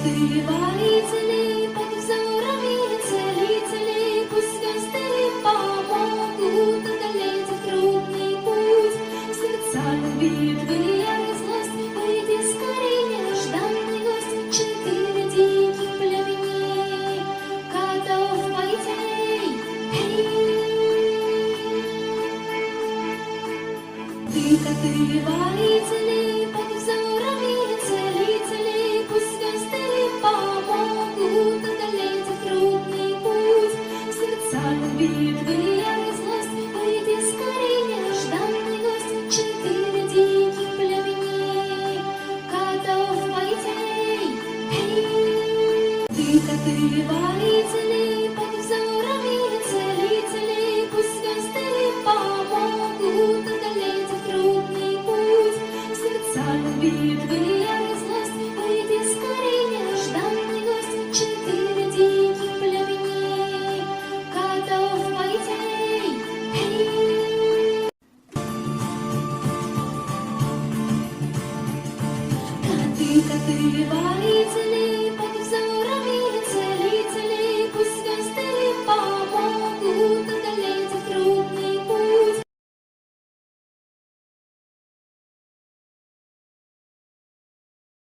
ты, воители, под взорами целителей, пусть звезды помогут одолеть трудный путь. В сердцах битвы и злость, выйди скорее, нежданный гость, 4 диких племени, котов воителей. Ты, коты, воители, под взорами целителей, пусть звезды помогут одолеть трудный путь. В сердцах битвы